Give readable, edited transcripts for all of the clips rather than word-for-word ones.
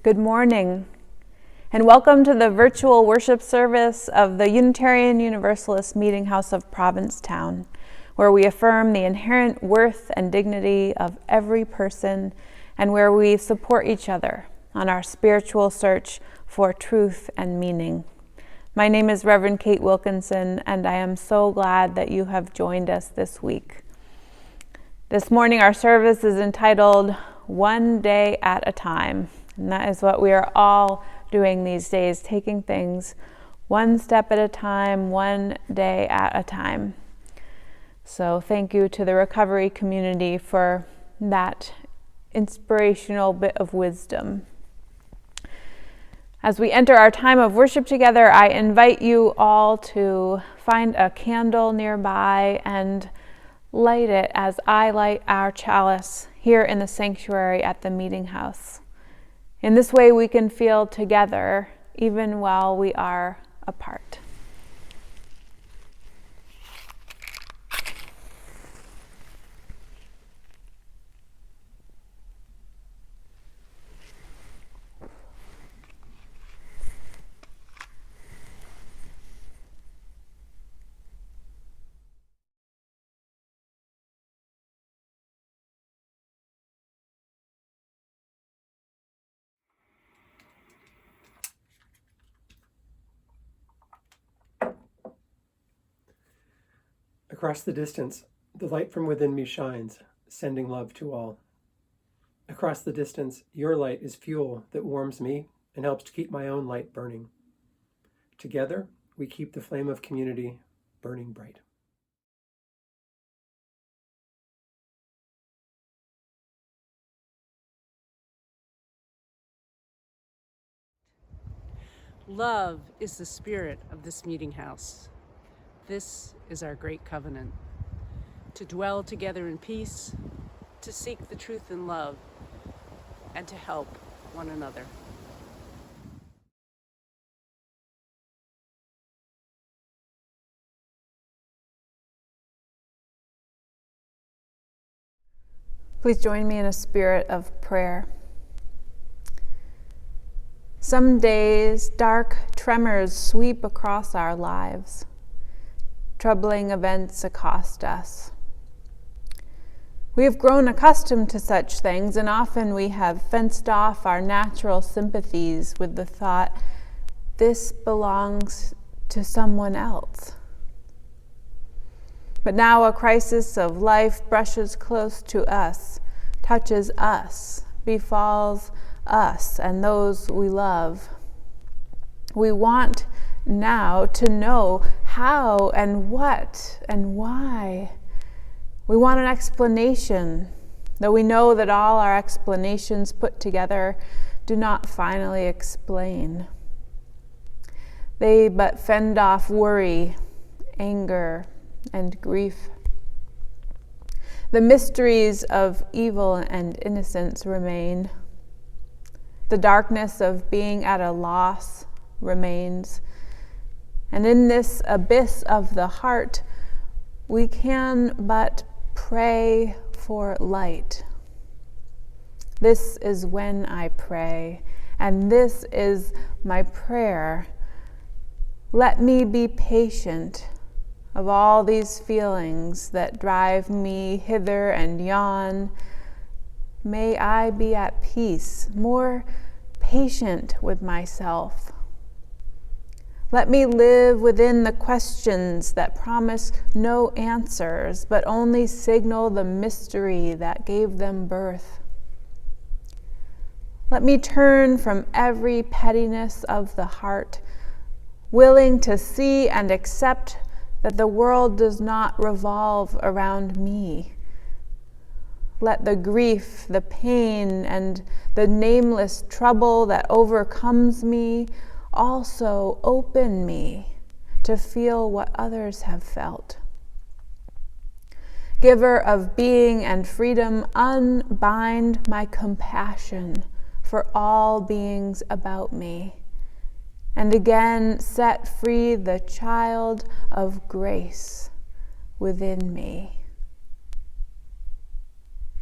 Good morning, and welcome to the virtual worship service of the Unitarian Universalist Meeting House of Provincetown, where we affirm the inherent worth and dignity of every person and where we support each other on our spiritual search for truth and meaning. My name is Reverend Kate Wilkinson, and I am so glad that you have joined us this week. This morning, our service is entitled One Day at a Time. And that is what we are all doing these days, taking things one step at a time, one day at a time. So thank you to the recovery community for that inspirational bit of wisdom. As we enter our time of worship together, I invite you all to find a candle nearby and light it as I light our chalice here in the sanctuary at the meeting house. In this way, we can feel together even while we are apart. Across the distance, the light from within me shines, sending love to all. Across the distance, your light is fuel that warms me and helps to keep my own light burning. Together, we keep the flame of community burning bright. Love is the spirit of this meeting house. This is our great covenant, to dwell together in peace, to seek the truth in love, and to help one another. Please join me in a spirit of prayer. Some days, dark tremors sweep across our lives. Troubling events accost us. We have grown accustomed to such things, and often we have fenced off our natural sympathies with the thought, this belongs to someone else. But now a crisis of life brushes close to us, touches us, befalls us and those we love. We want now to know how and what and why. We want an explanation, though we know that all our explanations put together do not finally explain. They but fend off worry, anger, and grief. The mysteries of evil and innocence remain. The darkness of being at a loss remains. And in this abyss of the heart, we can but pray for light. This is when I pray, and this is my prayer. Let me be patient of all these feelings that drive me hither and yon. May I be at peace, more patient with myself. Let me live within the questions that promise no answers, but only signal the mystery that gave them birth. Let me turn from every pettiness of the heart, willing to see and accept that the world does not revolve around me. Let the grief, the pain, and the nameless trouble that overcomes me also open me to feel what others have felt. Giver of being and freedom, unbind my compassion for all beings about me, and again set free the child of grace within me.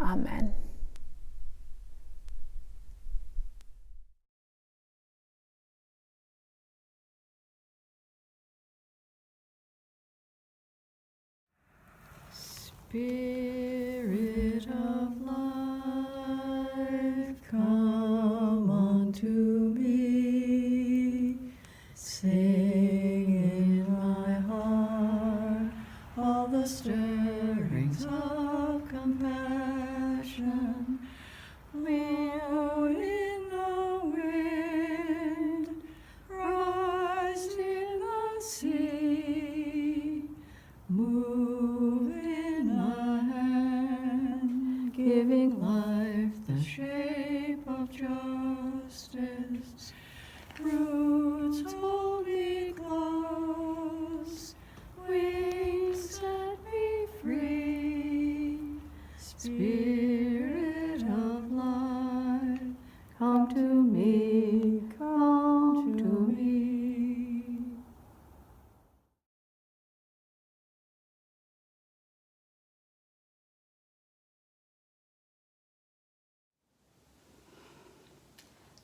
Amen. Spirit of life, come unto me. Sing in my heart all the stirrings of compassion. Blow in the wind, rise in the sea, move in the hand, giving life the shape of justice. Roots hold me close, wings set me free. Spirit of life, come to me, come to me.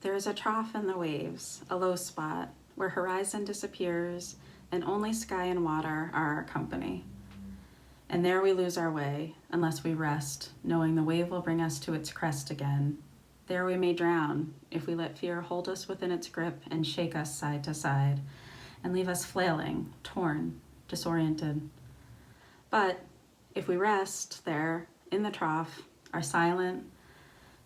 There is a trough in the waves, a low spot, where horizon disappears and only sky and water are our company. And there we lose our way, unless we rest, knowing the wave will bring us to its crest again. There we may drown, if we let fear hold us within its grip and shake us side to side, and leave us flailing, torn, disoriented. But if we rest there, in the trough, are silent,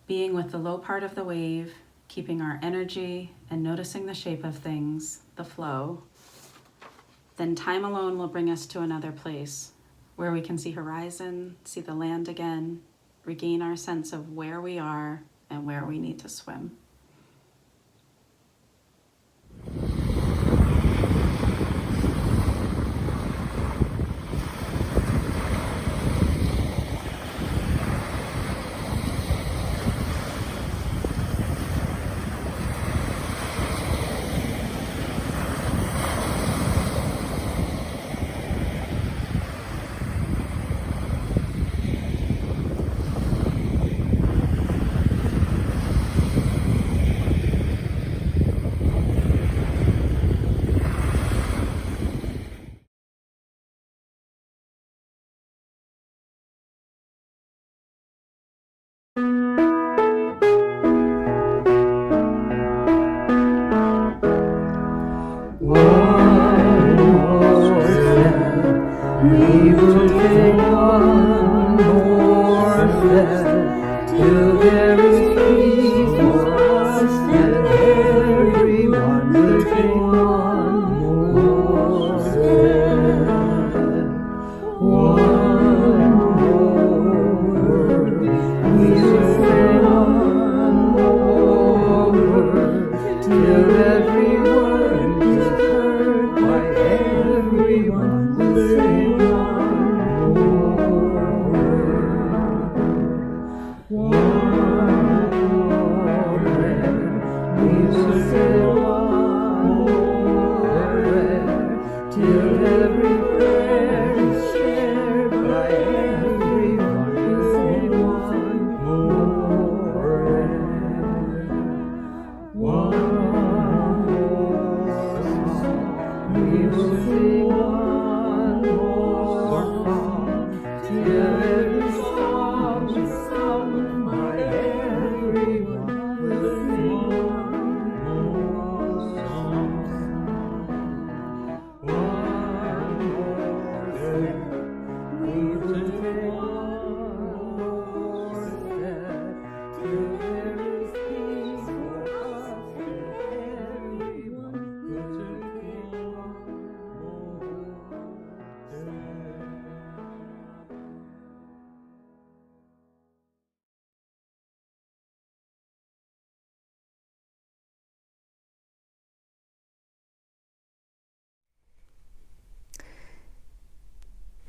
being with the low part of the wave, keeping our energy and noticing the shape of things, the flow, then time alone will bring us to another place where we can see horizon, see the land again, regain our sense of where we are and where we need to swim. We will take one more step till there is peace for us, and everyone will take one more step. One more word. We will say one more word till every word is heard by everyone. We'll say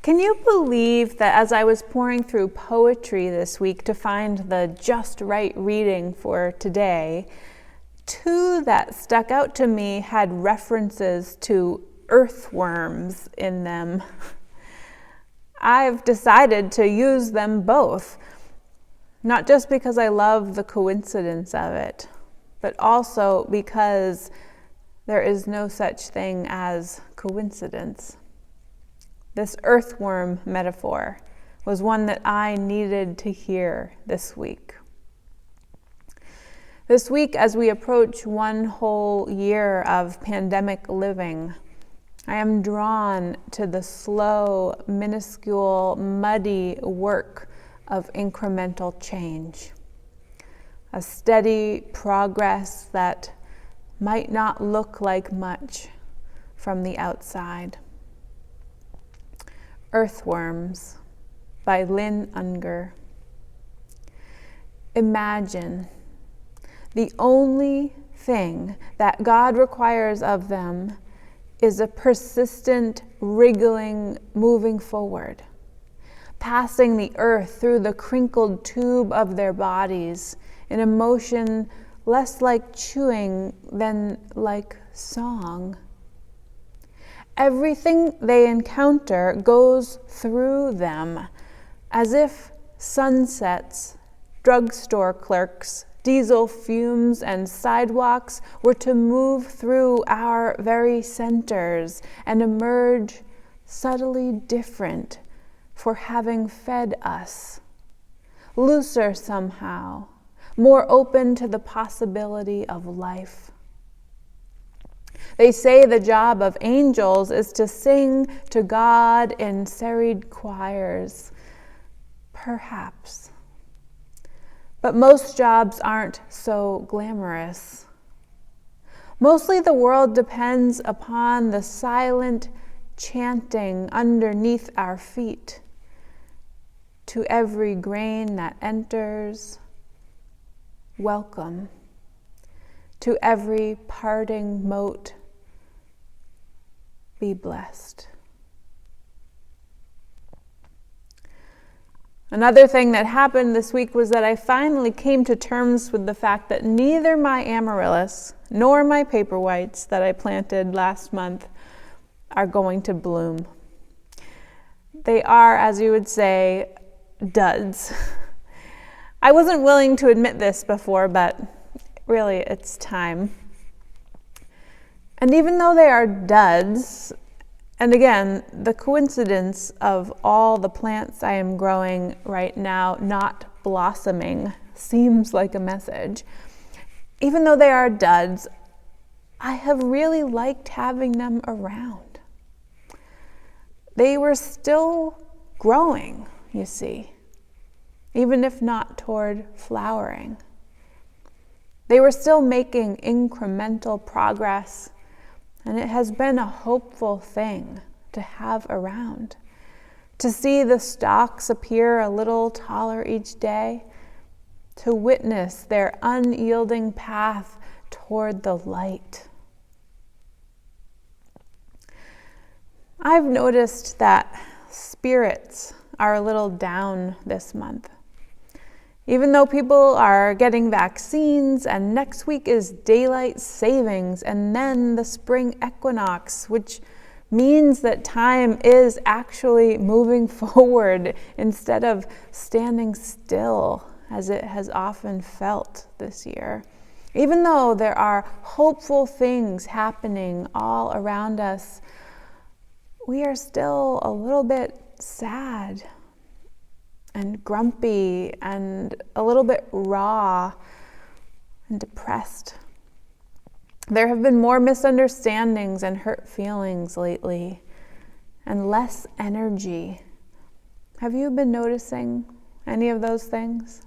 Can you believe that as I was pouring through poetry this week to find the just right reading for today, two that stuck out to me had references to earthworms in them. I've decided to use them both, not just because I love the coincidence of it, but also because there is no such thing as coincidence. This earthworm metaphor was one that I needed to hear this week. This week, as we approach one whole year of pandemic living, I am drawn to the slow, minuscule, muddy work of incremental change. A steady progress that might not look like much from the outside. Earthworms by Lynn Unger. Imagine the only thing that God requires of them is a persistent, wriggling, moving forward, passing the earth through the crinkled tube of their bodies in a motion less like chewing than like song. Everything they encounter goes through them, as if sunsets, drugstore clerks, diesel fumes, and sidewalks were to move through our very centers and emerge subtly different for having fed us, looser somehow, more open to the possibility of life. They say the job of angels is to sing to God in serried choirs. Perhaps. But most jobs aren't so glamorous. Mostly the world depends upon the silent chanting underneath our feet. To every grain that enters, welcome. To every parting mote, be blessed. Another thing that happened this week was that I finally came to terms with the fact that neither my amaryllis nor my paperwhites that I planted last month are going to bloom. They are, as you would say, duds. I wasn't willing to admit this before, but really it's time. And even though they are duds, and again, the coincidence of all the plants I am growing right now not blossoming seems like a message. Even though they are duds, I have really liked having them around. They were still growing, you see, even if not toward flowering. They were still making incremental progress. And it has been a hopeful thing to have around, to see the stalks appear a little taller each day, to witness their unyielding path toward the light. I've noticed that spirits are a little down this month. Even though people are getting vaccines and next week is daylight savings and then the spring equinox, which means that time is actually moving forward instead of standing still as it has often felt this year. Even though there are hopeful things happening all around us, we are still a little bit sad and grumpy and a little bit raw and depressed. There have been more misunderstandings and hurt feelings lately, and less energy. Have you been noticing any of those things?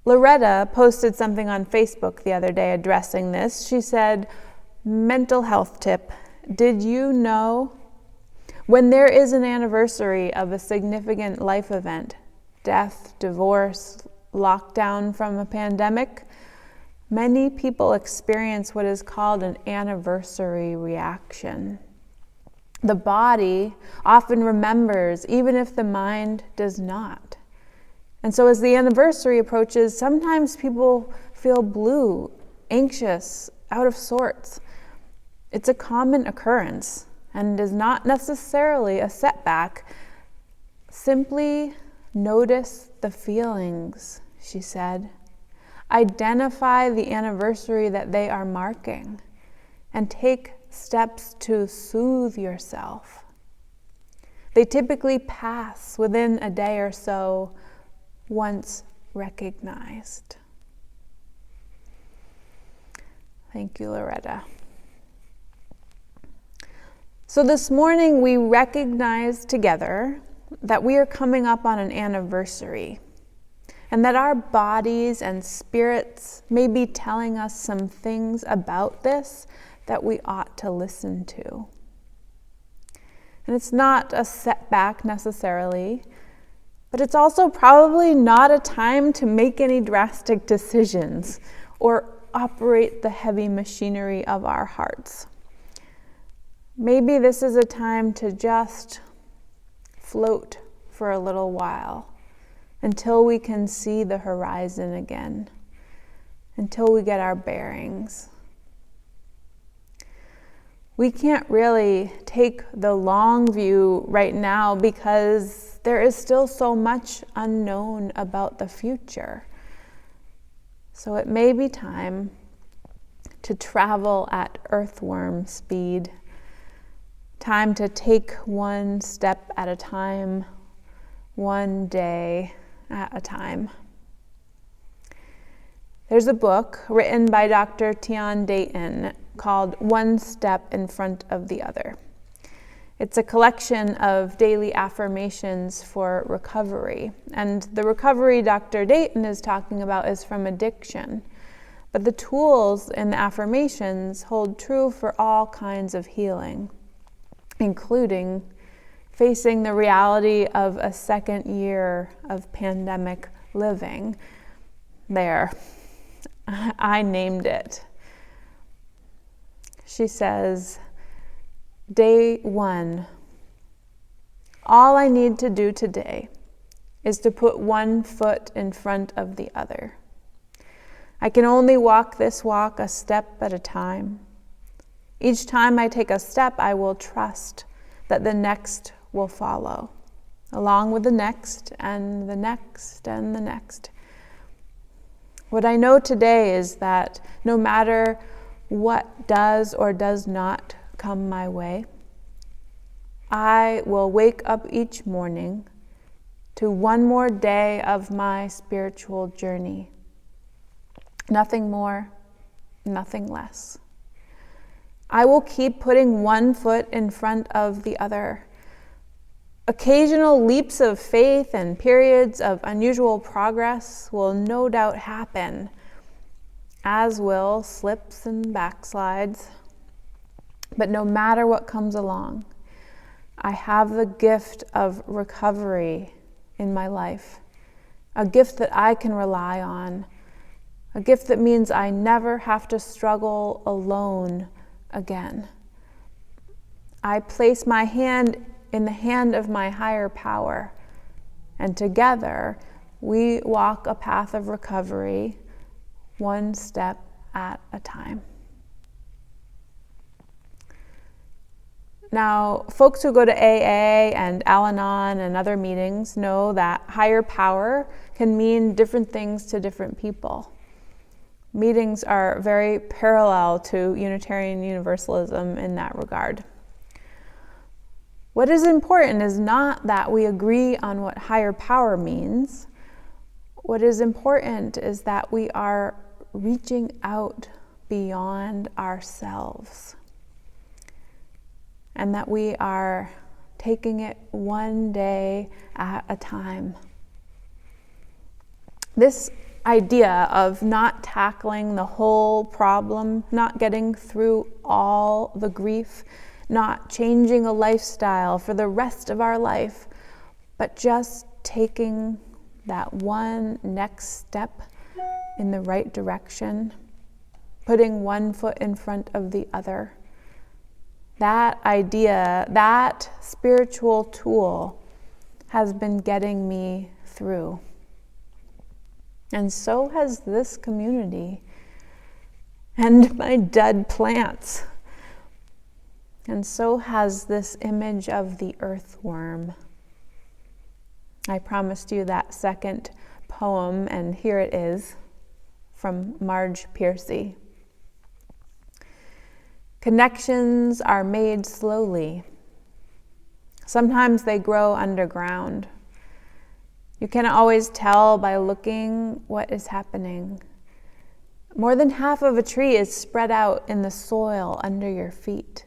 Loretta posted something on Facebook the other day addressing this. She said, mental health tip, did you know when there is an anniversary of a significant life event, death, divorce, lockdown from a pandemic, many people experience what is called an anniversary reaction. The body often remembers, even if the mind does not. And so as the anniversary approaches, sometimes people feel blue, anxious, out of sorts. It's a common occurrence and is not necessarily a setback. Simply notice the feelings, she said. Identify the anniversary that they are marking and take steps to soothe yourself. They typically pass within a day or so once recognized. Thank you, Loretta. So this morning we recognize together that we are coming up on an anniversary, and that our bodies and spirits may be telling us some things about this that we ought to listen to. And it's not a setback necessarily, but it's also probably not a time to make any drastic decisions or operate the heavy machinery of our hearts. Maybe this is a time to just float for a little while until we can see the horizon again, until we get our bearings. We can't really take the long view right now because there is still so much unknown about the future. So it may be time to travel at earthworm speed, time to take one step at a time, one day at a time. There's a book written by Dr. Tian Dayton called One Step in Front of the Other. It's a collection of daily affirmations for recovery. And the recovery Dr. Dayton is talking about is from addiction. But the tools in the affirmations hold true for all kinds of healing, including facing the reality of a second year of pandemic living. There, I named it. She says, Day 1, all I need to do today is to put one foot in front of the other. I can only walk this walk a step at a time. Each time I take a step, I will trust that the next will follow, along with the next and the next and the next. What I know today is that no matter what does or does not come my way, I will wake up each morning to one more day of my spiritual journey. Nothing more, nothing less. I will keep putting one foot in front of the other. Occasional leaps of faith and periods of unusual progress will no doubt happen, as will slips and backslides. But no matter what comes along, I have the gift of recovery in my life, a gift that I can rely on, a gift that means I never have to struggle alone again. I place my hand in the hand of my higher power, and together we walk a path of recovery, one step at a time. Now, folks who go to AA and Al-Anon and other meetings know that higher power can mean different things to different people. Meetings are very parallel to Unitarian Universalism in that regard. What is important is not that we agree on what higher power means. What is important is that we are reaching out beyond ourselves, and that we are taking it one day at a time. This idea of not tackling the whole problem, not getting through all the grief, not changing a lifestyle for the rest of our life, but just taking that one next step in the right direction, putting one foot in front of the other. That idea, that spiritual tool has been getting me through. And so has this community and my dead plants. And so has this image of the earthworm. I promised you that second poem, and here it is from Marge Piercy. Connections are made slowly. Sometimes they grow underground. You can always tell by looking what is happening. More than half of a tree is spread out in the soil under your feet.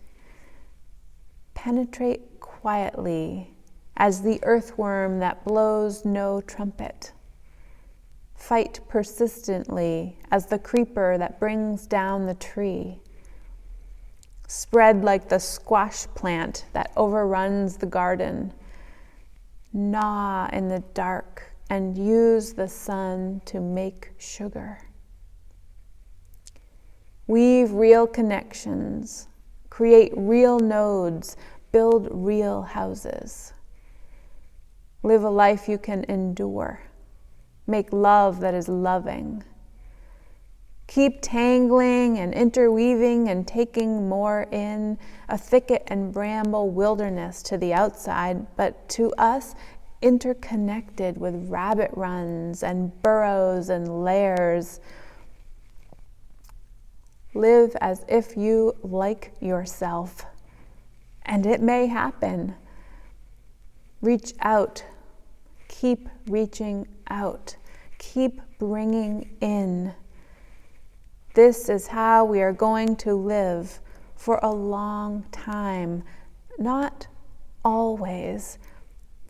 Penetrate quietly as the earthworm that blows no trumpet. Fight persistently as the creeper that brings down the tree. Spread like the squash plant that overruns the garden. Gnaw in the dark and use the sun to make sugar. Weave real connections, create real nodes, build real houses. Live a life you can endure. Make love that is loving. Keep tangling and interweaving and taking more in, a thicket and bramble wilderness to the outside, but to us, interconnected with rabbit runs and burrows and lairs. Live as if you like yourself, and it may happen. Reach out. Keep reaching out. Keep bringing in. This is how we are going to live for a long time, not always.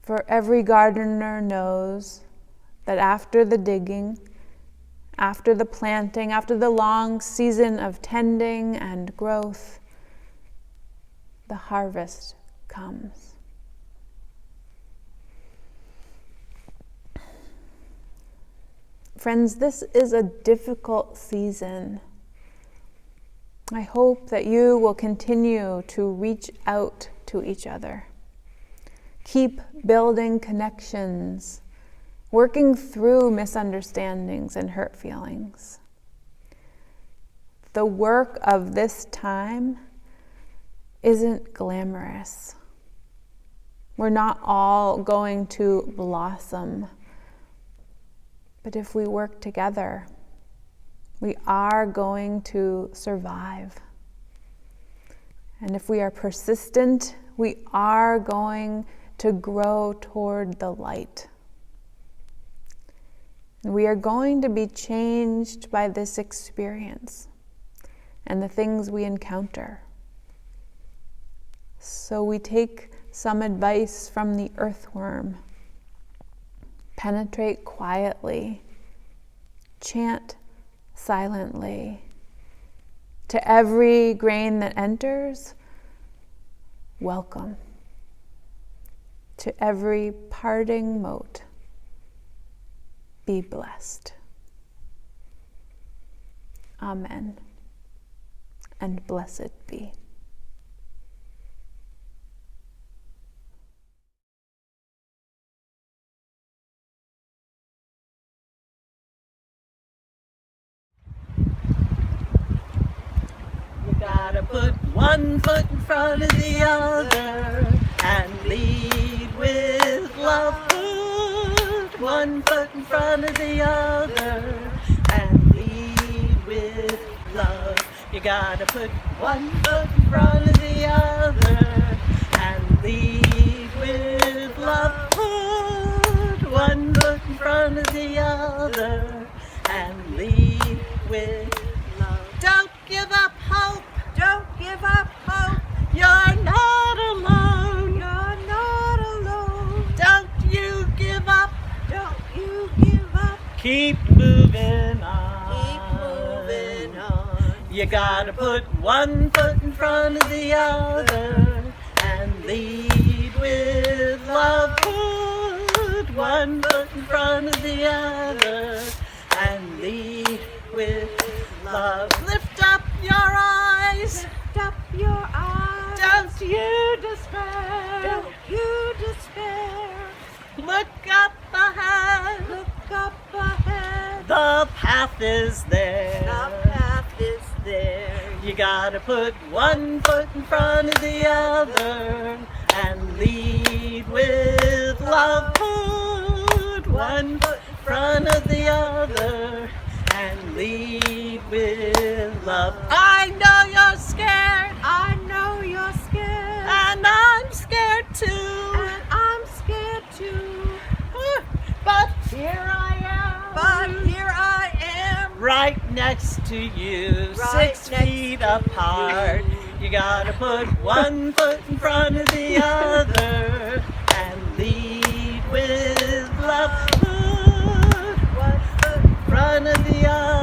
For every gardener knows that after the digging, after the planting, after the long season of tending and growth, the harvest comes. Friends, this is a difficult season. I hope that you will continue to reach out to each other. Keep building connections, working through misunderstandings and hurt feelings. The work of this time isn't glamorous. We're not all going to blossom. But if we work together, we are going to survive. And if we are persistent, we are going to grow toward the light. And we are going to be changed by this experience and the things we encounter. So we take some advice from the earthworm. Penetrate quietly. Chant silently. To every grain that enters, welcome. To every parting mote, be blessed. Amen. And blessed be. Gotta put one foot in front of the other and lead with love. Put one foot in front of the other and lead with love. You gotta put one foot in front of the other and lead with love. Put one foot in front of the other and lead with love. Don't give up hope. Don't give up hope. You're not alone. You're not alone. Don't you give up. Don't you give up. Keep moving on. Keep moving on. You gotta put one foot in front of the other and lead with love. Put one foot in front of the other and lead with love. Lift up your eyes. Lift up your eyes. Don't you despair. Don't you despair. Look up ahead. Look up ahead. The path is there. The path is there. You gotta put one foot in front of the other and lead with love. Put one foot in front of the other and lead with love. I know you're scared. I know you're scared. And I'm scared too. next to you, Right 6 next feet to apart. You gotta put one foot in front of the other and lead with love. Put one foot in front of the other.